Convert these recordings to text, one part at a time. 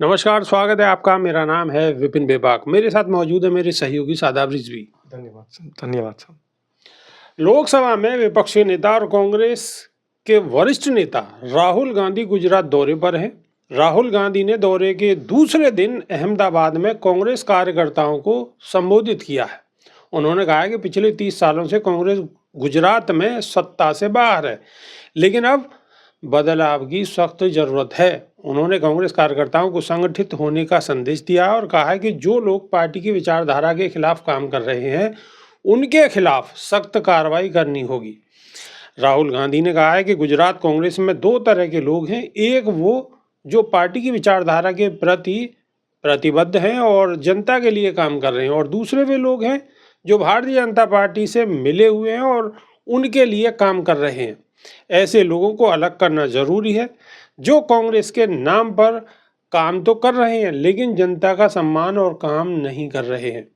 नमस्कार, स्वागत है आपका। मेरा नाम है विपिन बेबाक। मेरे साथ मौजूद है मेरे सहयोगी शादाब रिजवी। धन्यवाद सर। लोकसभा में विपक्षी नेता और कांग्रेस के वरिष्ठ नेता राहुल गांधी गुजरात दौरे पर हैं। राहुल गांधी ने दौरे के दूसरे दिन अहमदाबाद में कांग्रेस कार्यकर्ताओं को संबोधित किया है। उन्होंने कहा कि पिछले 30 सालों से कांग्रेस गुजरात में सत्ता से बाहर है, लेकिन अब बदलाव की सख्त जरूरत है। उन्होंने कांग्रेस कार्यकर्ताओं को संगठित होने का संदेश दिया और कहा है कि जो लोग पार्टी की विचारधारा के खिलाफ काम कर रहे हैं उनके खिलाफ सख्त कार्रवाई करनी होगी। राहुल गांधी ने कहा है कि गुजरात कांग्रेस में 2 तरह के लोग हैं। एक वो जो पार्टी की विचारधारा के प्रति प्रतिबद्ध हैं और जनता के लिए काम कर रहे हैं, और दूसरे वे लोग हैं जो भारतीय जनता पार्टी से मिले हुए हैं और उनके लिए काम कर रहे हैं। ऐसे लोगों को अलग करना जरूरी है जो कांग्रेस के नाम पर काम तो कर रहे हैं लेकिन जनता का सम्मान और काम नहीं कर रहे हैं।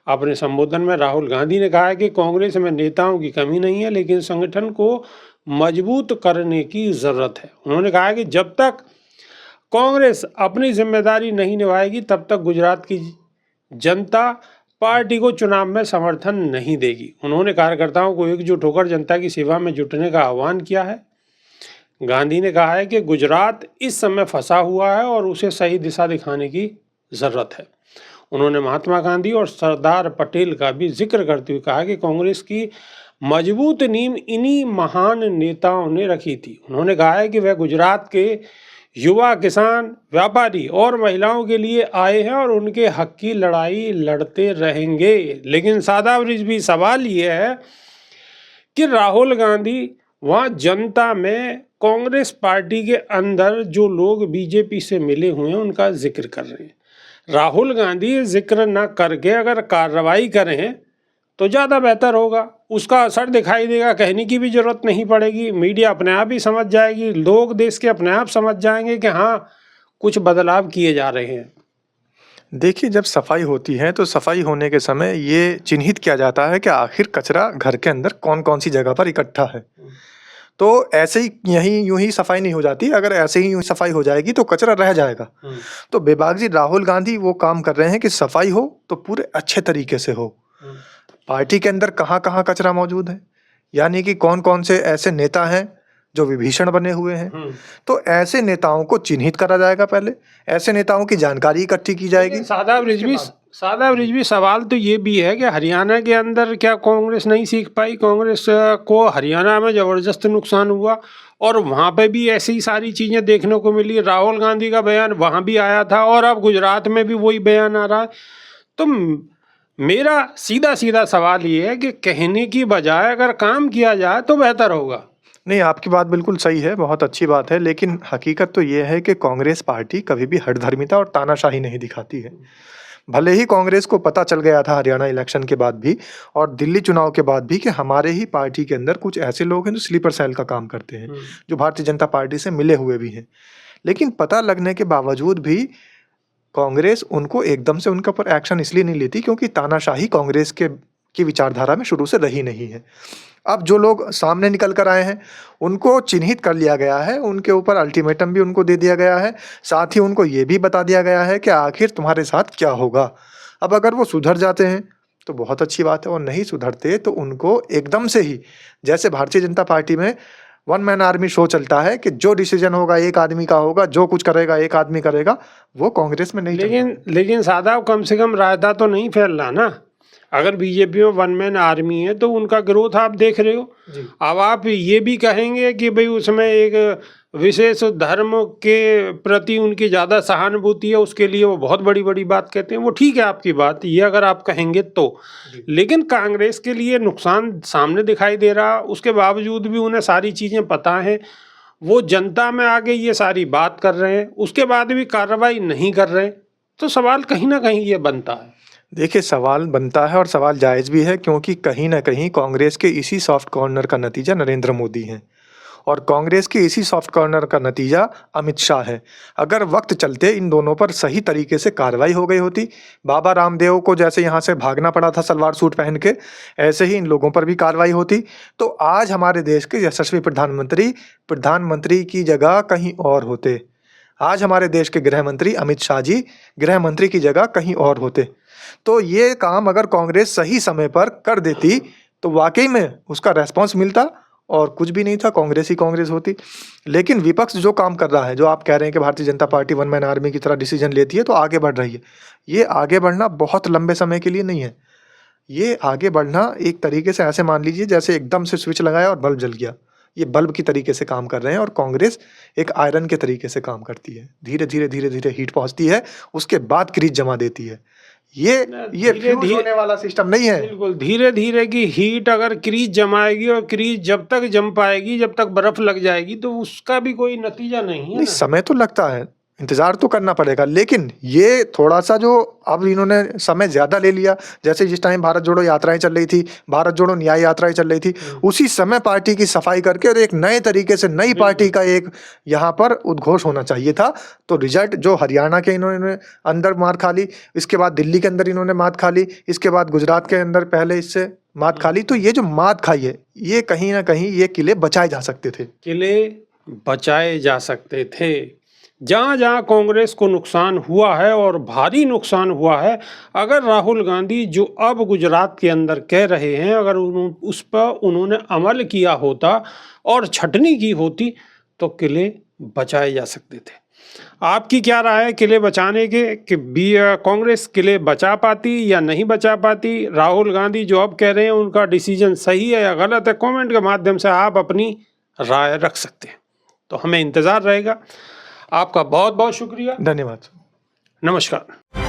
अपने संबोधन में राहुल गांधी ने कहा है कि कांग्रेस में नेताओं की कमी नहीं है, लेकिन संगठन को मजबूत करने की जरूरत है। उन्होंने कहा कि जब तक कांग्रेस अपनी जिम्मेदारी नहीं निभाएगी तब तक गुजरात की जनता पार्टी को चुनाव में समर्थन नहीं देगी। उन्होंने कार्यकर्ताओं को एकजुट होकर जनता की सेवा में जुटने का आह्वान किया है। गांधी ने कहा है कि गुजरात इस समय फंसा हुआ है और उसे सही दिशा दिखाने की जरूरत है। उन्होंने महात्मा गांधी और सरदार पटेल का भी जिक्र करते हुए कहा कि कांग्रेस की मजबूत नींव इन्हीं महान नेताओं ने रखी थी। उन्होंने कहा है कि वह गुजरात के युवा, किसान, व्यापारी और महिलाओं के लिए आए हैं और उनके हक की लड़ाई लड़ते रहेंगे। लेकिन शादाब रिजवी, सवाल ये है कि राहुल गांधी वहाँ जनता में कांग्रेस पार्टी के अंदर जो लोग बीजेपी से मिले हुए हैं उनका जिक्र कर रहे हैं। राहुल गांधी जिक्र न करके अगर कार्रवाई करें तो ज़्यादा बेहतर होगा। उसका असर दिखाई देगा, कहने की भी जरूरत नहीं पड़ेगी। मीडिया अपने आप ही समझ जाएगी, लोग देश के अपने आप समझ जाएंगे कि हाँ, कुछ बदलाव किए जा रहे हैं। देखिए, जब सफाई होती है तो सफाई होने के समय ये चिन्हित किया जाता है कि आखिर कचरा घर के अंदर कौन कौन सी जगह पर इकट्ठा है। तो ऐसे ही यूं ही सफाई नहीं हो जाती। अगर ऐसे ही यूं सफाई हो जाएगी तो कचरा रह जाएगा। तो बेबाक जी, राहुल गांधी वो काम कर रहे हैं कि सफाई हो तो पूरे अच्छे तरीके से हो। पार्टी के अंदर कहाँ कहाँ कचरा मौजूद है, यानी कि कौन कौन से ऐसे नेता हैं जो विभीषण बने हुए हैं, तो ऐसे नेताओं को चिन्हित करा जाएगा। पहले ऐसे नेताओं की जानकारी इकट्ठी की जाएगी। शादाब रिजवी, सवाल तो ये भी है कि हरियाणा के अंदर क्या कांग्रेस नहीं सीख पाई? कांग्रेस को हरियाणा में जबरदस्त नुकसान हुआ और वहाँ पे भी ऐसी ही सारी चीज़ें देखने को मिली। राहुल गांधी का बयान वहाँ भी आया था और अब गुजरात में भी वही बयान आ रहा है। तो मेरा सीधा सीधा सवाल ये है कि कहने की बजाय अगर काम किया जाए तो बेहतर होगा। नहीं, आपकी बात बिल्कुल सही है, बहुत अच्छी बात है, लेकिन हकीकत तो ये है कि कांग्रेस पार्टी कभी भी हठधर्मिता और तानाशाही नहीं दिखाती है। भले ही कांग्रेस को पता चल गया था हरियाणा इलेक्शन के बाद भी और दिल्ली चुनाव के बाद भी कि हमारे ही पार्टी के अंदर कुछ ऐसे लोग हैं जो स्लीपर सेल का काम करते हैं, जो भारतीय जनता पार्टी से मिले हुए भी हैं, लेकिन पता लगने के बावजूद भी कांग्रेस उनको एकदम से उनके ऊपर एक्शन इसलिए नहीं लेती क्योंकि तानाशाही कांग्रेस की विचारधारा में शुरू से रही नहीं है। अब जो लोग सामने निकल कर आए हैं उनको चिन्हित कर लिया गया है, उनके ऊपर अल्टीमेटम भी उनको दे दिया गया है, साथ ही उनको ये भी बता दिया गया है कि आखिर तुम्हारे साथ क्या होगा। अब अगर वो सुधर जाते हैं तो बहुत अच्छी बात है, और नहीं सुधरते तो उनको एकदम से ही, जैसे भारतीय जनता पार्टी में वन मैन आर्मी शो चलता है कि जो डिसीजन होगा एक आदमी का होगा, जो कुछ करेगा एक आदमी करेगा, वो कांग्रेस में नहीं। लेकिन सादा कम से कम रायता तो नहीं फैल रहा ना। अगर बीजेपी में वन मैन आर्मी है तो उनका ग्रोथ आप देख रहे हो। अब आप ये भी कहेंगे कि भाई उसमें एक विशेष धर्म के प्रति उनकी ज़्यादा सहानुभूति है, उसके लिए वो बहुत बड़ी बड़ी बात कहते हैं। वो ठीक है आपकी बात, ये अगर आप कहेंगे तो, लेकिन कांग्रेस के लिए नुकसान सामने दिखाई दे रहा, उसके बावजूद भी उन्हें सारी चीज़ें पता हैं। वो जनता में आगे ये सारी बात कर रहे हैं, उसके बाद भी कार्रवाई नहीं कर रहे, तो सवाल कहीं ना कहीं ये बनता है। देखिए, सवाल बनता है और सवाल जायज़ भी है, क्योंकि कहीं ना कहीं कांग्रेस के इसी सॉफ्ट कॉर्नर का नतीजा नरेंद्र मोदी हैं। और कांग्रेस के इसी सॉफ्ट कॉर्नर का नतीजा अमित शाह है। अगर वक्त चलते इन दोनों पर सही तरीके से कार्रवाई हो गई होती, बाबा रामदेव को जैसे यहाँ से भागना पड़ा था सलवार सूट पहन के, ऐसे ही इन लोगों पर भी कार्रवाई होती, तो आज हमारे देश के यशस्वी प्रधानमंत्री की जगह कहीं और होते। आज हमारे देश के गृह मंत्री अमित शाह जी गृह मंत्री की जगह कहीं और होते। तो ये काम अगर कांग्रेस सही समय पर कर देती तो वाकई में उसका रेस्पॉन्स मिलता और कुछ भी नहीं था, कांग्रेस ही कांग्रेस होती। लेकिन विपक्ष जो काम कर रहा है, जो आप कह रहे हैं कि Bharatiya Janata party one man army की तरह डिसीजन लेती है तो आगे बढ़ रही है, ये आगे बढ़ना बहुत लंबे समय के लिए नहीं है। ये आगे बढ़ना एक तरीके से ऐसे मान लीजिए जैसे एकदम से स्विच लगाया और बल्ब जल गया। ये बल्ब की तरीके से काम कर रहे हैं और कांग्रेस एक आयरन के तरीके से काम करती है। धीरे धीरे धीरे धीरे हीट पहुंचती है, उसके बाद क्रीज जमा देती है। ये फ्यूज होने वाला सिस्टम नहीं है। बिल्कुल धीरे धीरे की हीट अगर क्रीज जमाएगी और क्रीज जब तक जम पाएगी, जब तक बर्फ लग जाएगी, तो उसका भी कोई नतीजा नहीं है नहीं, ना। समय तो लगता है, इंतजार तो करना पड़ेगा, लेकिन ये थोड़ा सा जो अब इन्होंने समय ज्यादा ले लिया, जैसे जिस टाइम भारत जोड़ो यात्राएं चल रही थी, भारत जोड़ो न्याय यात्राएं चल रही थी, उसी समय पार्टी की सफाई करके और एक नए तरीके से नई पार्टी का एक यहाँ पर उद्घोष होना चाहिए था। तो रिजल्ट जो हरियाणा के इन्होंने अंदर मार खा ली, इसके बाद दिल्ली के अंदर इन्होंने मात खा ली, इसके बाद गुजरात के अंदर पहले इससे मात खा ली, तो ये जो मात खाई है, ये कहीं ना कहीं ये किले बचाए जा सकते थे। किले बचाए जा सकते थे। जहाँ जहाँ कांग्रेस को नुकसान हुआ है और भारी नुकसान हुआ है, अगर राहुल गांधी जो अब गुजरात के अंदर कह रहे हैं, अगर उस पर उन्होंने अमल किया होता और छटनी की होती तो किले बचाए जा सकते थे। आपकी क्या राय है किले बचाने के, कि कांग्रेस किले बचा पाती या नहीं बचा पाती? राहुल गांधी जो अब कह रहे हैं उनका डिसीजन सही है या गलत है? कमेंट के माध्यम से आप अपनी राय रख सकते हैं। तो हमें इंतज़ार रहेगा। आपका बहुत बहुत शुक्रिया। धन्यवाद। नमस्कार।